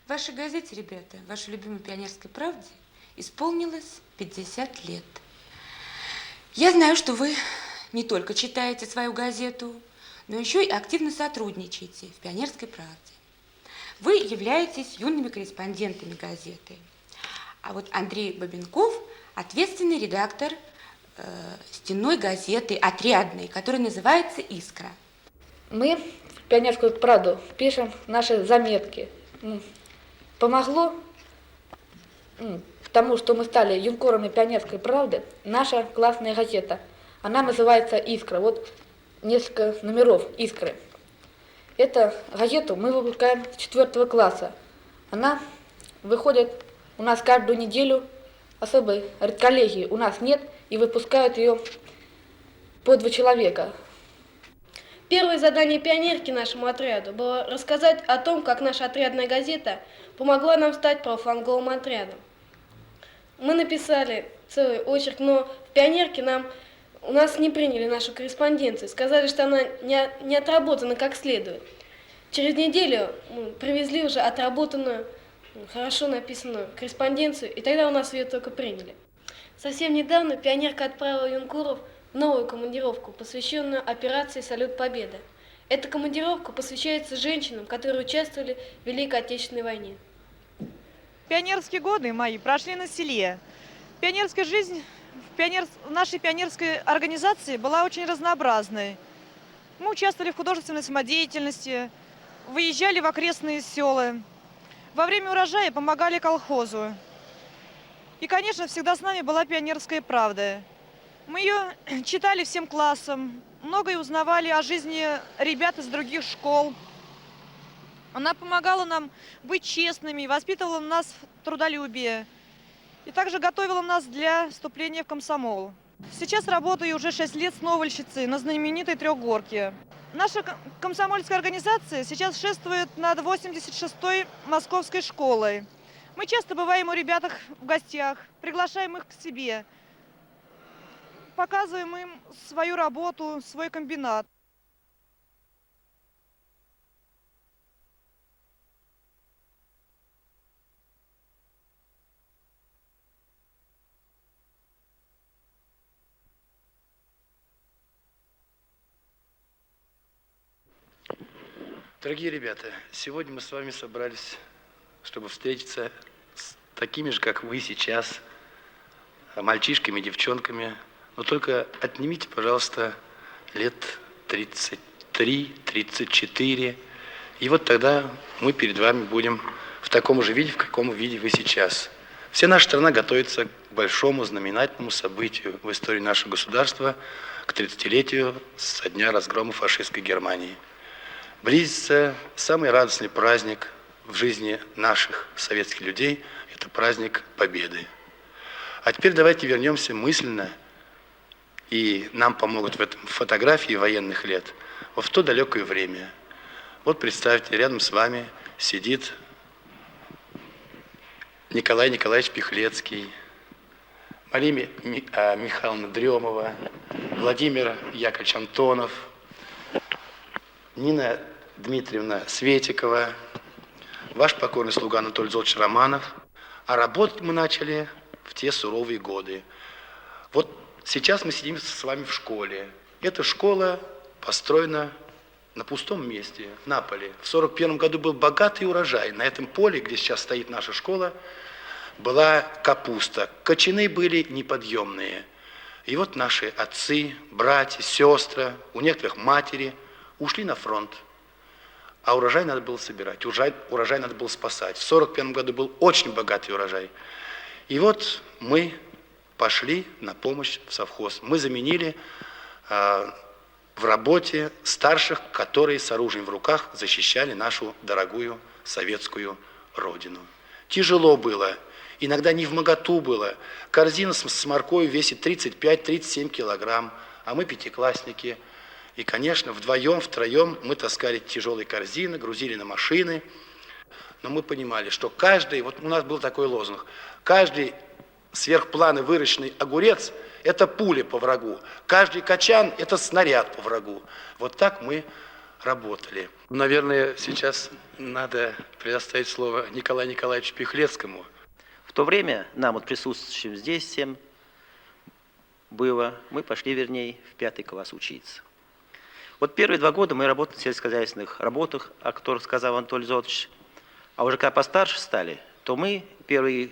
Вашей газете, ребята, вашей любимой «Пионерской правде» исполнилось 50 лет. Я знаю, что вы не только читаете свою газету, но еще и активно сотрудничаете в «Пионерской правде». Вы являетесь юными корреспондентами газеты. А вот Андрей Бабенков – ответственный редактор стенной газеты, отрядной, которая называется «Искра». Мы в «Пионерскую правду» пишем наши заметки. Помогло тому, что мы стали юнкорами «Пионерской правды», наша классная газета. Она называется «Искра». Вот несколько номеров «Искры». Эту газету мы выпускаем с 4 класса. Она выходит у нас каждую неделю. Особой редколлегии у нас нет, и выпускают ее по 2 человека. Первое задание пионерки нашему отряду было рассказать о том, как наша отрядная газета помогла нам стать правофланговым отрядом. Мы написали целый очерк, но в пионерке у нас не приняли нашу корреспонденцию, сказали, что она не отработана как следует. Через неделю мы привезли уже отработанную, хорошо написанную корреспонденцию, и тогда у нас ее только приняли. Совсем недавно пионерка отправила юнкоров в новую командировку, посвященную операции «Салют Победы». Эта командировка посвящается женщинам, которые участвовали в Великой Отечественной войне. Пионерские годы мои прошли на селе. Пионерская жизнь в нашей пионерской организации была очень разнообразной. Мы участвовали в художественной самодеятельности, выезжали в окрестные села. Во время урожая помогали колхозу. И, конечно, всегда с нами была «Пионерская правда». Мы ее читали всем классом, многое узнавали о жизни ребят из других школ. Она помогала нам быть честными, воспитывала нас в трудолюбие и также готовила нас для вступления в комсомол. Сейчас работаю уже 6 лет сновальщицей на знаменитой Трехгорке. Наша комсомольская организация сейчас шествует над 86-й московской школой. Мы часто бываем у ребят в гостях, приглашаем их к себе, показываем им свою работу, свой комбинат. Дорогие ребята, сегодня мы с вами собрались, чтобы встретиться с такими же, как вы сейчас, мальчишками, девчонками. Но только отнимите, пожалуйста, лет 33, 34. И вот тогда мы перед вами будем в таком же виде, в каком виде вы сейчас. Вся наша страна готовится к большому знаменательному событию в истории нашего государства, к 30-летию со дня разгрома фашистской Германии. Близится самый радостный праздник в жизни наших советских людей – это праздник Победы. А теперь давайте вернемся мысленно, и нам помогут в этом фотографии военных лет, вот в то далекое время. Вот представьте, рядом с вами сидит Николай Николаевич Пихлецкий, Мария Михайловна Дремова, Владимир Яковлевич Антонов, Нина Дмитриевна Светикова, ваш покорный слуга Анатолий Золотович Романов. А работать мы начали в те суровые годы. Вот сейчас мы сидим с вами в школе. Эта школа построена на пустом месте, на поле. В 1941 году был богатый урожай. На этом поле, где сейчас стоит наша школа, была капуста. Кочаны были неподъемные. И вот наши отцы, братья, сестры, у некоторых матери ушли на фронт. А урожай надо было собирать, урожай надо было спасать. В 1941 году был очень богатый урожай. И вот мы пошли на помощь в совхоз. Мы заменили в работе старших, которые с оружием в руках защищали нашу дорогую советскую родину. Тяжело было, иногда невмоготу было. Корзина с морковью весит 35-37 килограмм, а мы пятиклассники. И, конечно, вдвоем, втроем мы таскали тяжелые корзины, грузили на машины. Но мы понимали, что каждый, вот у нас был такой лозунг, каждый сверхпланы выращенный огурец – это пуля по врагу, каждый качан – это снаряд по врагу. Вот так мы работали. Наверное, сейчас надо предоставить слово Николаю Николаевичу Пихлецкому. В то время нам, вот присутствующим здесь всем, мы пошли, вернее, в 5 класс учиться. Вот первые 2 года мы работали в сельскохозяйственных работах, о которых сказал Анатолий Зотович. А уже когда постарше стали, то мы первые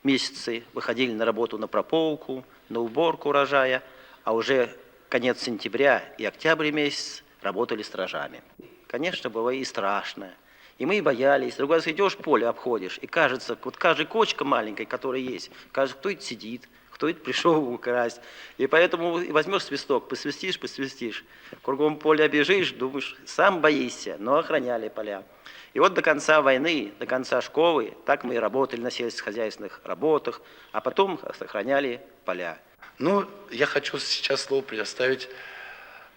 месяцы выходили на работу на прополку, на уборку урожая, а уже конец сентября и октябрь месяц работали сторожами. Конечно, было и страшно. И мы и боялись. С другой стороны, идешь, поле обходишь, и кажется, вот каждая кочка маленькая, которая есть, кажется, кто это сидит, кто это пришел украсть. И поэтому возьмешь свисток, посвистишь, кругом поле обежишь, думаешь, сам боишься, но охраняли поля. И вот до конца войны, до конца школы, так мы и работали на сельскохозяйственных работах, а потом сохраняли поля. Ну, я хочу сейчас слово предоставить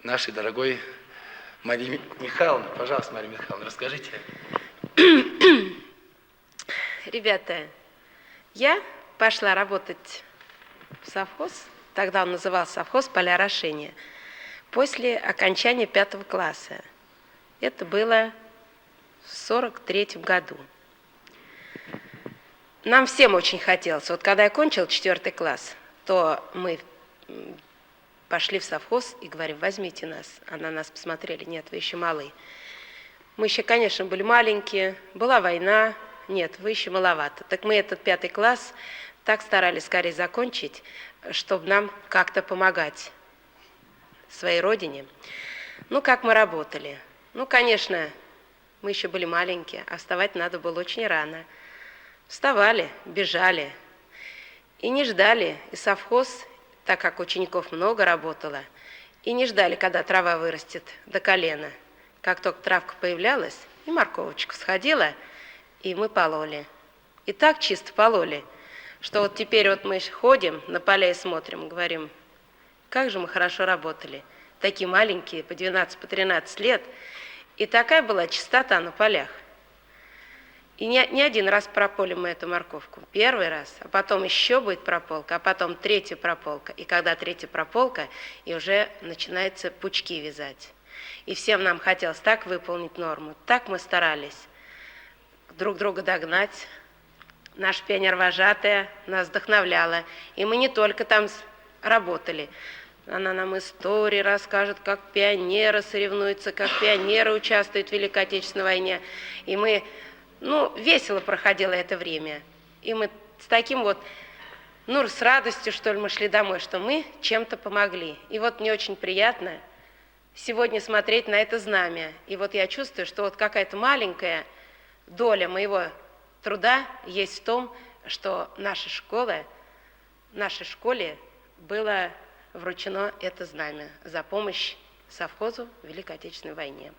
нашей дорогой Марии Михайловне. Пожалуйста, Мария Михайловна, расскажите. Ребята, я пошла работать в совхоз, тогда он назывался совхоз «Поля орошения», после окончания 5 класса. Это было в 1943 году. Нам всем очень хотелось. Вот когда я кончила 4 класс, то мы пошли в совхоз и говорим, возьмите нас. А на нас посмотрели, нет, вы еще малы. Мы еще, конечно, были маленькие, была война, нет, вы еще маловато. Так мы этот 5 класс так старались скорее закончить, чтобы нам как-то помогать своей родине. Ну, как мы работали? Ну, конечно, мы еще были маленькие, а вставать надо было очень рано. Вставали, бежали и не ждали, и совхоз, так как учеников много работало, и не ждали, когда трава вырастет до колена. Как только травка появлялась, и морковочка сходила, и мы пололи. И так чисто пололи, что вот теперь вот мы ходим на поля и смотрим, говорим, как же мы хорошо работали. Такие маленькие, по 12, по 13 лет, и такая была чистота на полях. И не один раз прополим мы эту морковку. 1 раз, а потом еще будет прополка, а потом 3 прополка. И когда 3 прополка, и уже начинается пучки вязать. И всем нам хотелось так выполнить норму, так мы старались друг друга догнать. Наша пионер-вожатая нас вдохновляла. И мы не только там работали. Она нам истории расскажет, как пионеры соревнуются, как пионеры участвуют в Великой Отечественной войне. И мы... Ну, весело проходило это время. И мы с таким вот, ну, с радостью, что ли, мы шли домой, что мы чем-то помогли. И вот мне очень приятно сегодня смотреть на это знамя. И вот я чувствую, что вот какая-то маленькая доля моего труда есть в том, что нашей школе было вручено это знамя за помощь совхозу в Великой Отечественной войне.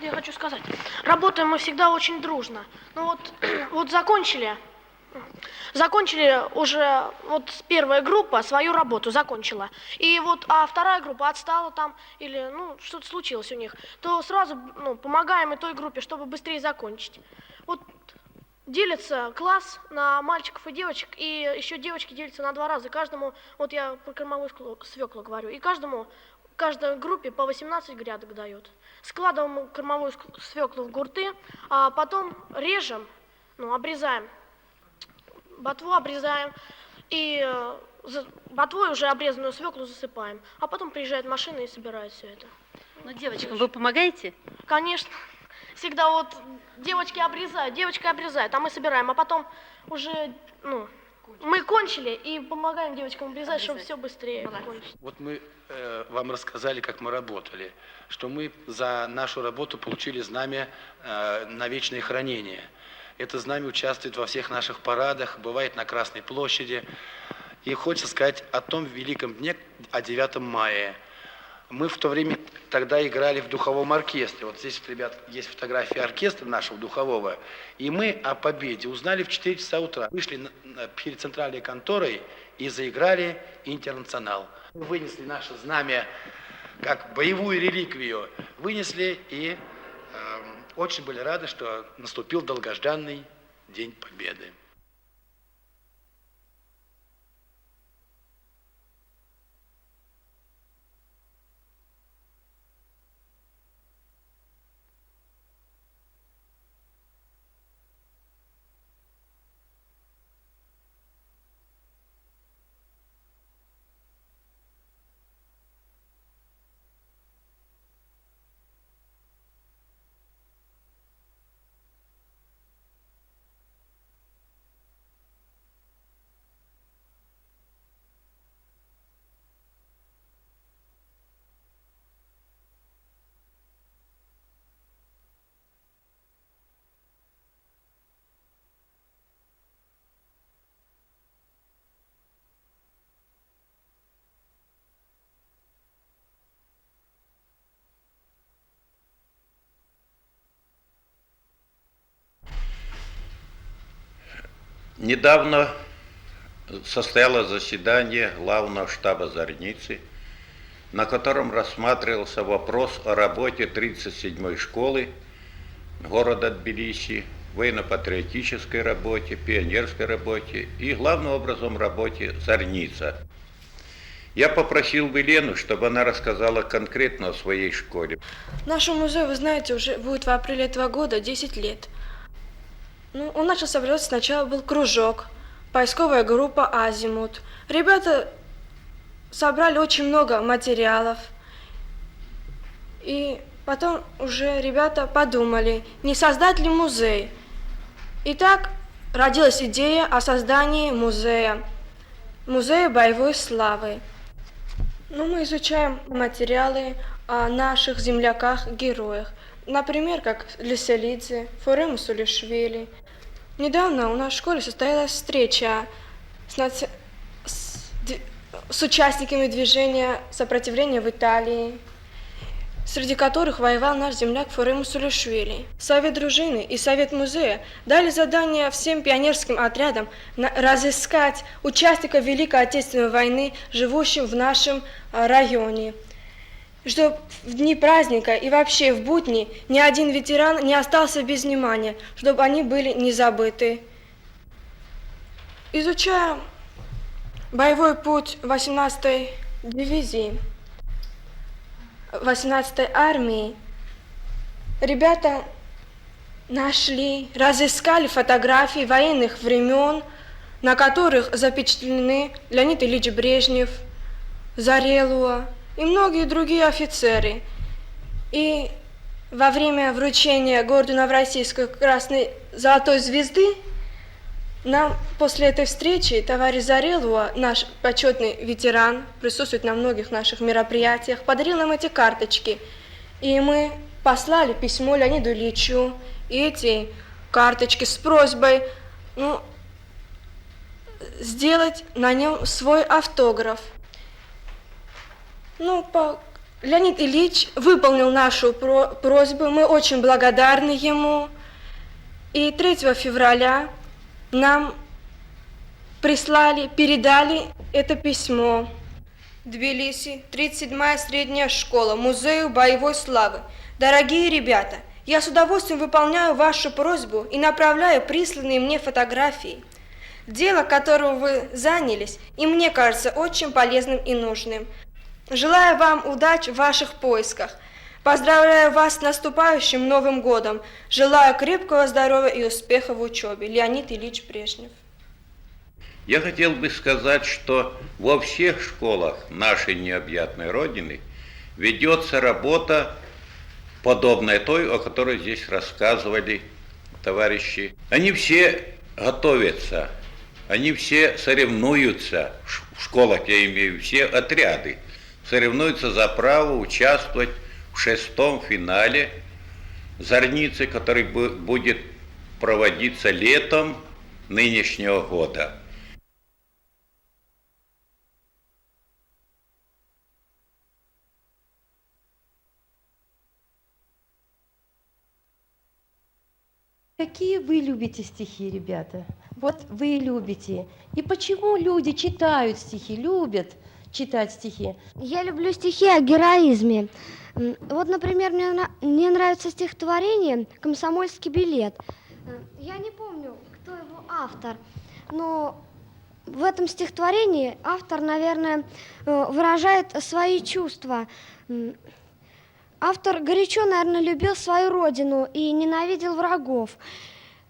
Я хочу сказать, работаем мы всегда очень дружно. Ну вот закончили уже, вот первая группа свою работу закончила. И вот, а вторая группа отстала там, или, ну, что-то случилось у них, то сразу, ну, помогаем и той группе, чтобы быстрее закончить. Вот делится класс на мальчиков и девочек, и еще девочки делятся на 2 раза. Каждому, вот я про кормовую свеклу говорю, и каждой группе по 18 грядок дают. Складываем кормовую свеклу в гурты, а потом режем, ну, обрезаем. Ботву обрезаем, и ботвой уже обрезанную свеклу засыпаем. А потом приезжает машина и собирает все это. Ну, девочкам вы помогаете? Конечно. Всегда вот девочка обрезает, а мы собираем. А потом уже, ну, мы кончили и помогаем девочкам обрезать, чтобы все быстрее кончить. Вот мы вам рассказали, как мы работали, что мы за нашу работу получили знамя на вечное хранение. Это знамя участвует во всех наших парадах, бывает на Красной площади. И хочется сказать о том великом дне, о 9 мая. Мы в то время тогда играли в духовом оркестре. Вот здесь, ребят, есть фотография оркестра нашего духового. И мы о победе узнали в 4 часа утра. Вышли перед центральной конторой и заиграли «Интернационал». Вынесли наше знамя как боевую реликвию. Вынесли и очень были рады, что наступил долгожданный День Победы. Недавно состоялось заседание главного штаба Зорницы, на котором рассматривался вопрос о работе 37-й школы города Тбилиси, военно-патриотической работе, пионерской работе и, главным образом, работе Зорница. Я попросил бы Лену, чтобы она рассказала конкретно о своей школе. Нашему музею, вы знаете, уже будет в апреле этого года 10 лет. Ну, он начался работать, сначала был кружок, поисковая группа «Азимут». Ребята собрали очень много материалов. И потом уже ребята подумали, не создать ли музей. И так родилась идея о создании музея боевой славы. Ну, мы изучаем материалы о наших земляках-героях. Например, как Леселидзе, Фуре Мусулишвили. Недавно у нас в школе состоялась встреча с участниками движения сопротивления в Италии, среди которых воевал наш земляк Фуре Мусулишвили. Совет дружины и Совет музея дали задание всем пионерским отрядам разыскать участников Великой Отечественной войны, живущих в нашем районе, чтобы в дни праздника и вообще в будни ни один ветеран не остался без внимания, чтобы они были не забыты. Изучая боевой путь 18-й дивизии, 18-й армии, ребята нашли, разыскали фотографии военных времен, на которых запечатлены Леонид Ильич Брежнев, Зарелуа и многие другие офицеры. И во время вручения городу Новороссийской Красной Золотой Звезды нам после этой встречи товарищ Зарелуа, наш почетный ветеран, присутствует на многих наших мероприятиях, подарил нам эти карточки. И мы послали письмо Леониду Ильичу, и эти карточки с просьбой сделать на нем свой автограф. Леонид Ильич выполнил нашу просьбу, мы очень благодарны ему. И 3 февраля нам передали это письмо. Тбилиси, 37-я средняя школа, музею боевой славы. Дорогие ребята, я с удовольствием выполняю вашу просьбу и направляю присланные мне фотографии. Дело, которым вы занялись, и мне кажется очень полезным и нужным. Желаю вам удачи в ваших поисках. Поздравляю вас с наступающим Новым годом. Желаю крепкого здоровья и успеха в учебе. Леонид Ильич Брежнев. Я хотел бы сказать, что во всех школах нашей необъятной Родины ведется работа, подобная той, о которой здесь рассказывали товарищи. Они все готовятся, они все соревнуются, в школах я имею, все отряды, соревнуются за право участвовать в 6-м финале Зорницы, который будет проводиться летом нынешнего года. Какие вы любите стихи, ребята? Вот вы любите. И почему люди читают стихи, любят читать стихи? Я люблю стихи о героизме. Вот, например, мне нравится стихотворение «Комсомольский билет». Я не помню, кто его автор, но в этом стихотворении автор, наверное, выражает свои чувства. Автор горячо, наверное, любил свою родину и ненавидел врагов.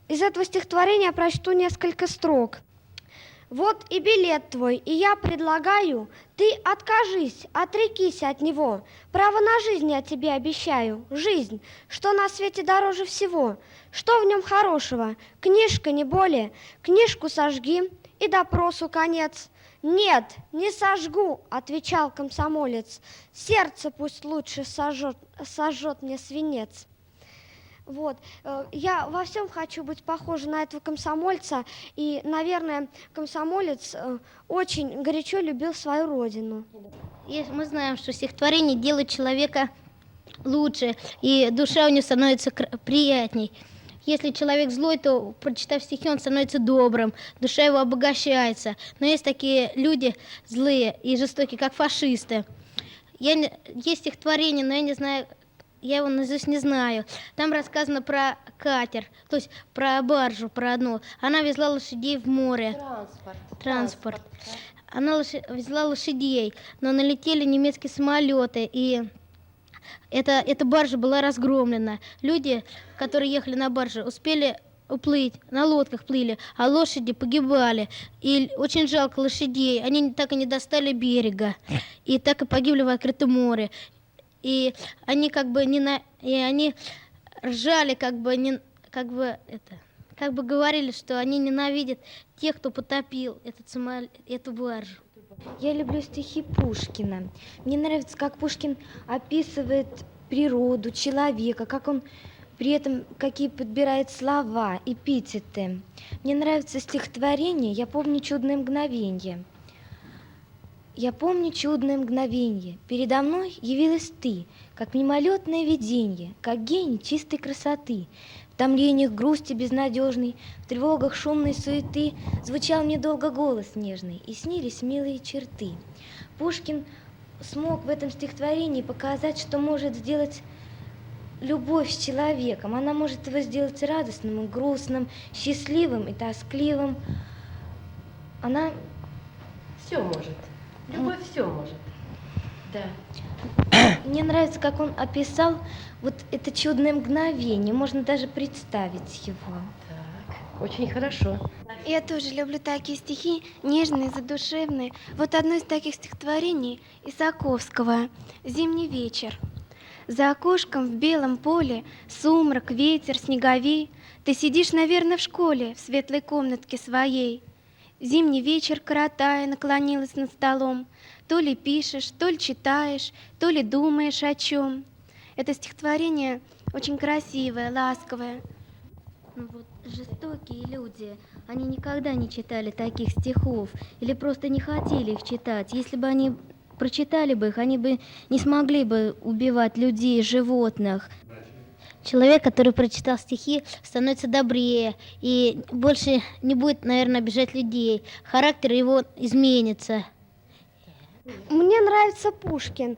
Из этого стихотворения я прочту несколько строк. «Вот и билет твой, и я предлагаю, ты откажись, отрекись от него. Право на жизнь я тебе обещаю, жизнь, что на свете дороже всего. Что в нем хорошего? Книжка, не более. Книжку сожги, и допросу конец». «Нет, не сожгу», — отвечал комсомолец. «Сердце пусть лучше сожжет мне свинец». Вот. Я во всем хочу быть похожа на этого комсомольца. И, наверное, комсомолец очень горячо любил свою родину. Мы знаем, что стихотворение делает человека лучше, и душа у него становится приятней. если человек злой, то, прочитав стихи, он становится добрым, душа его обогащается. Но есть такие люди злые и жестокие, как фашисты. Есть стихотворение, но я не знаю, я его наизусть не знаю. Там рассказано про катер, то есть про баржу, про одну. Она везла лошадей в море. Транспорт. Она везла лошадей, но налетели немецкие самолеты, и эта баржа была разгромлена. Люди, которые ехали на барже, успели уплыть, на лодках плыли, а лошади погибали. И очень жалко лошадей, они так и не достали берега, и так и погибли в открытом море. И они они ржали, говорили, что они ненавидят тех, кто потопил эту баржу. Я люблю стихи Пушкина. Мне нравится, как Пушкин описывает природу, человека, как он при этом какие подбирает слова, эпитеты. Мне нравится стихотворение «Я помню чудное мгновенье». Я помню чудное мгновенье. Передо мной явилась ты, как мимолетное виденье, как гений чистой красоты. В томлениях грусти безнадежной, в тревогах шумной суеты звучал мне долго голос нежный, и снились милые черты. Пушкин смог в этом стихотворении показать, что может сделать любовь с человеком. Она может его сделать радостным и грустным, счастливым и тоскливым. Она Все может. Любовь все может. Да. Мне нравится, как он описал вот это чудное мгновение. Можно даже представить его. Так, очень хорошо. Я тоже люблю такие стихи, нежные, задушевные. Вот одно из таких стихотворений Исаковского «Зимний вечер». За окошком в белом поле сумрак, ветер, снеговей. Ты сидишь, наверное, в школе, в светлой комнатке своей. Зимний вечер, коротая, наклонилась над столом. То ли пишешь, то ли читаешь, то ли думаешь о чем. Это стихотворение очень красивое, ласковое. Вот жестокие люди, они никогда не читали таких стихов или просто не хотели их читать. Если бы они прочитали бы их, они бы не смогли бы убивать людей, животных. Человек, который прочитал стихи, становится добрее и больше не будет, наверное, обижать людей. Характер его изменится. Мне нравится Пушкин.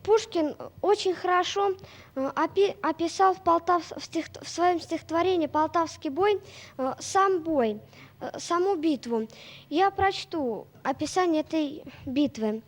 Пушкин очень хорошо описал в своем стихотворении «Полтавский бой» сам бой, саму битву. Я прочту описание этой битвы.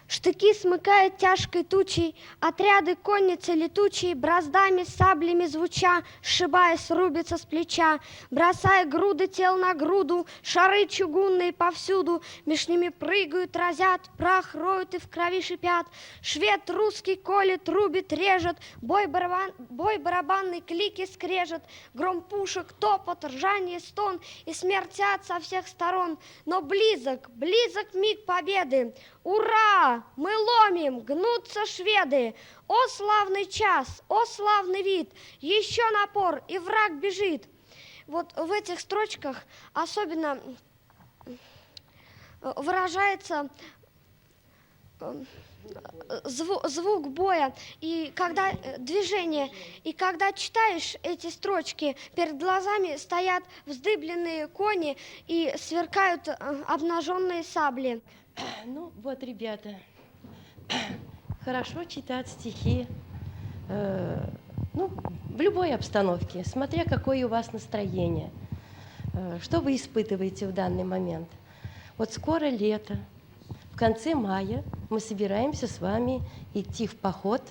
Штыки смыкают тяжкой тучей, отряды конницы летучей, браздами, саблями звуча, сшибаясь, рубятся с плеча, бросая груды тел на груду, шары чугунные повсюду, меж ними прыгают, разят, прах роют и в крови шипят. Швед русский колет, рубит, режет, бой барабанный, клики скрежет, гром пушек, топот, ржание, стон, и смертят со всех сторон. Но близок миг победы. Ура! Мы ломим, гнутся шведы. О, славный час, о, славный вид! Еще напор, и враг бежит. Вот в этих строчках особенно выражается звук боя, и когда движение, и когда читаешь эти строчки, перед глазами стоят вздыбленные кони и сверкают обнаженные сабли. Ну вот, ребята, хорошо читать стихи, в любой обстановке, смотря какое у вас настроение, что вы испытываете в данный момент. Вот скоро лето, в конце мая мы собираемся с вами идти в поход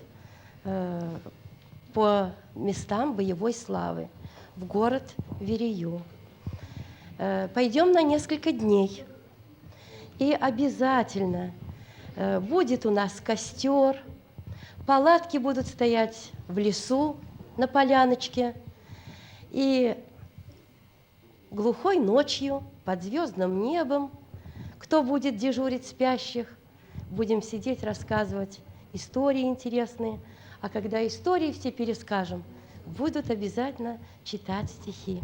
по местам боевой славы в город Верею. Пойдем на несколько дней. И обязательно будет у нас костер, палатки будут стоять в лесу на поляночке. И глухой ночью под звездным небом, кто будет дежурить спящих, будем сидеть, рассказывать истории интересные. А когда истории все перескажем, будут обязательно читать стихи.